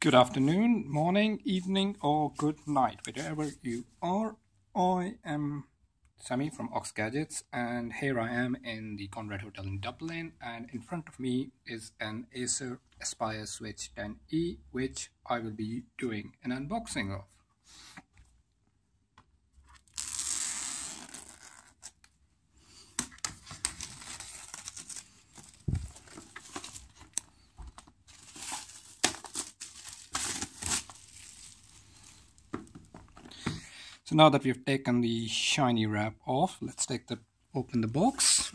Good afternoon, morning, evening, or good night, wherever you are. I am Sammy from Ox Gadgets, and here I am in the Conrad Hotel in Dublin, and in front of me is an Acer Aspire Switch 10E, which I will be doing an unboxing of. So now that we've taken the shiny wrap off, let's open the box.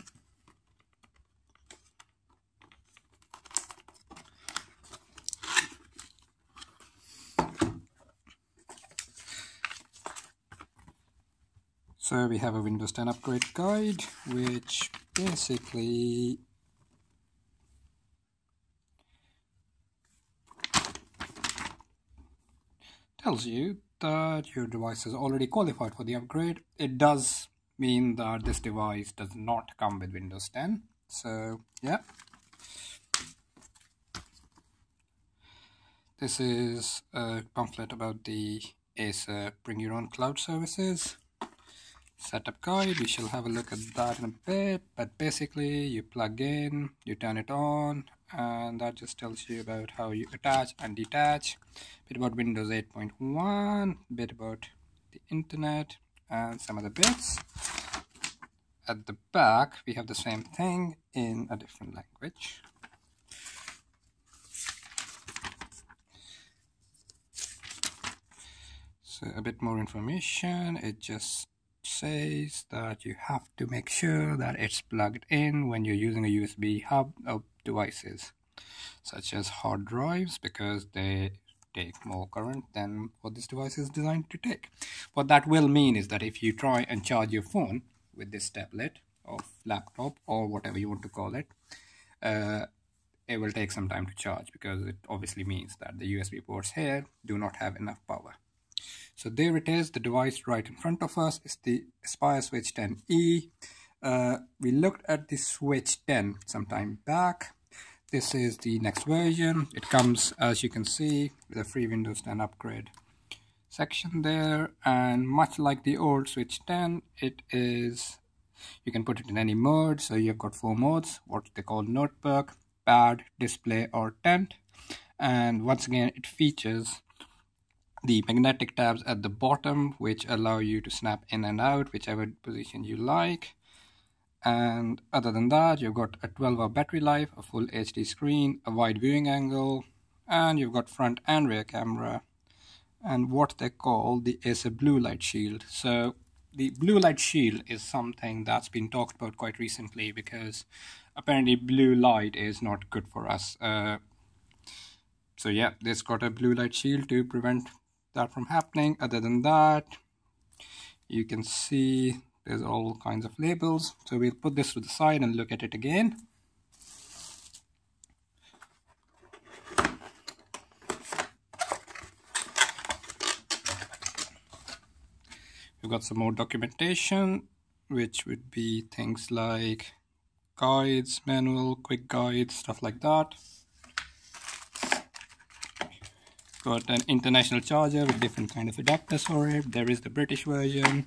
So we have a Windows 10 upgrade guide, which basically tells you that your device is already qualified for the upgrade. It does mean that this device does not come with Windows 10. So yeah, this is a pamphlet about the Acer Bring Your Own Cloud Services setup guide. We shall have a look at that in a bit, but basically you plug in, you turn it on, and that just tells you about how you attach and detach, a bit about Windows 8.1, a bit about the internet, and some other bits. At the back we have the same thing in a different language. So a bit more information. It just says that you have to make sure that it's plugged in when you're using a USB hub of devices such as hard drives, because they take more current than what this device is designed to take. What that will mean is that if you try and charge your phone with this tablet or laptop or whatever you want to call it, it will take some time to charge, because it obviously means that the USB ports here do not have enough power. So there it is, the device right in front of us is the Aspire Switch 10E. We looked at the Switch 10 some time back. This is the next version. It comes, as you can see, with a free Windows 10 upgrade section there. And much like the old Switch 10, it is, you can put it in any mode. So you've got 4 modes, what they call notebook, pad, display, or tent. And once again, it features the magnetic tabs at the bottom, which allow you to snap in and out whichever position you like. And other than that, you've got a 12-hour battery life, a full HD screen, a wide viewing angle, and you've got front and rear camera, and what they call the Acer Blue Light Shield. So the Blue Light Shield is something that's been talked about quite recently, because apparently blue light is not good for us. So yeah, this got a blue light shield to prevent that from happening. Other than that, you can see there's all kinds of labels. So we'll put this to the side and look at it again. We've got some more documentation, which would be things like guides, manual, quick guides, stuff like that. Got an international charger with different kind of adapters for it. There is the British version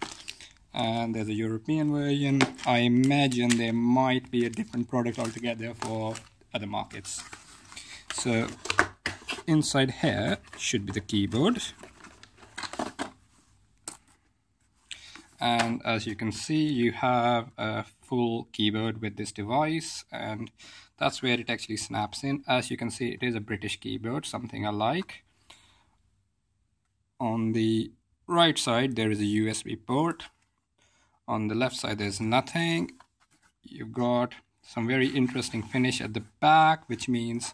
and there's a European version. I imagine there might be a different product altogether for other markets. So inside here should be the keyboard, and as you can see, you have a full keyboard with this device, and that's where it actually snaps in. As you can see, it is a British keyboard, something I like. On the right side there is a USB port. On the left side there's nothing. You've got some very interesting finish at the back, which means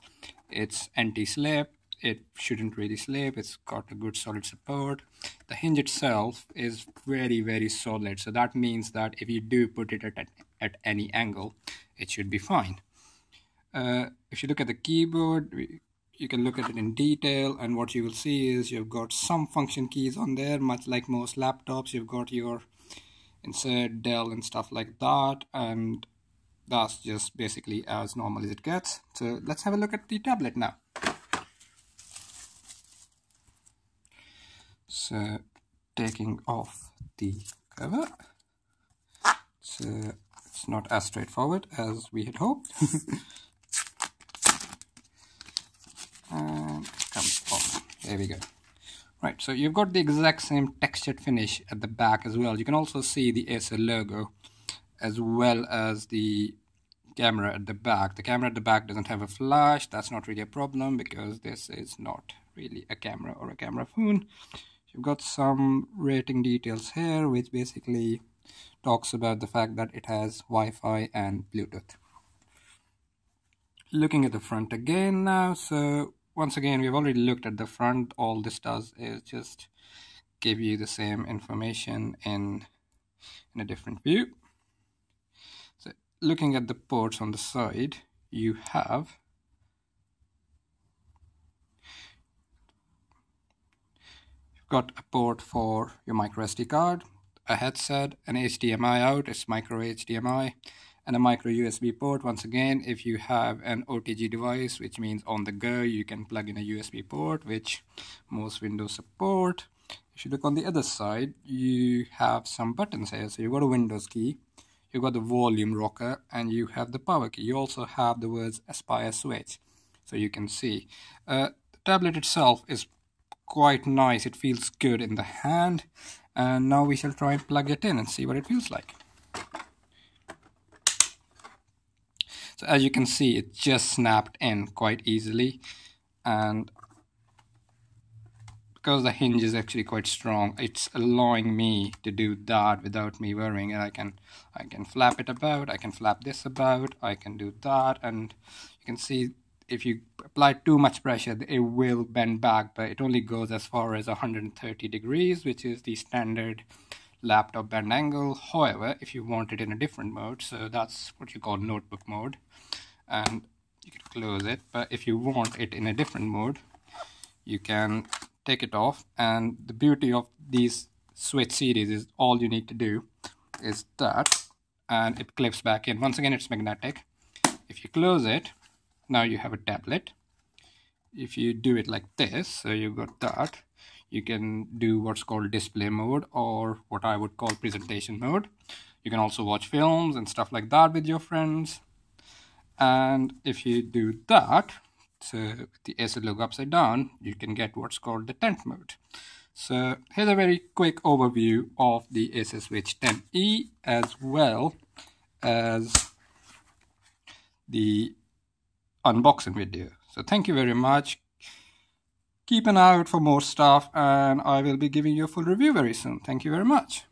it's anti-slip. It shouldn't really slip. It's got a good solid support. The hinge itself is very solid, so that means that if you do put it at any angle, it should be fine. If you look at the keyboard, you can look at it in detail, and what you will see is you've got some function keys on there, much like most laptops. You've got your insert, del, and stuff like that, and that's just basically as normal as it gets. So let's have a look at the tablet now. So taking off the cover, so it's not as straightforward as we had hoped. And it comes off. There we go. Right, so you've got the exact same textured finish at the back as well. You can also see the Acer logo as well as the camera at the back. The camera at the back doesn't have a flash. That's not really a problem because this is not really a camera or a camera phone. You've got some rating details here, which basically talks about the fact that it has Wi-Fi and Bluetooth. Looking at the front again now, so once again we've already looked at the front. All this does is just give you the same information in a different view. So looking at the ports on the side, you have got a port for your micro SD card, a headset, an HDMI out, it's micro HDMI, and a micro USB port. Once again, if you have an OTG device, which means on the go, you can plug in a USB port, which most Windows support. If you look on the other side, you have some buttons here. So you've got a Windows key, you've got the volume rocker, and you have the power key. You also have the words Aspire Switch, so you can see. The tablet itself is quite nice. It feels good in the hand, and now we shall try and plug it in and see what it feels like. So as you can see, it just snapped in quite easily, and because the hinge is actually quite strong, it's allowing me to do that without me worrying. And I can flap it about, I can flap this about, I can do that, and you can see if you apply too much pressure, it will bend back, but it only goes as far as 130 degrees, which is the standard laptop bend angle. However, if you want it in a different mode, so that's what you call notebook mode, and you can close it, but if you want it in a different mode, you can take it off. And the beauty of these Switch series is all you need to do is that, and it clips back in. Once again, it's magnetic. If you close it, now you have a tablet. If you do it like this, so you've got that, you can do what's called display mode, or what I would call presentation mode. You can also watch films and stuff like that with your friends. And if you do that, so the Acer logo upside down, you can get what's called the tent mode. So here's a very quick overview of the Acer Switch 10e, as well as the unboxing video. So thank you very much. Keep an eye out for more stuff, and I will be giving you a full review very soon. Thank you very much.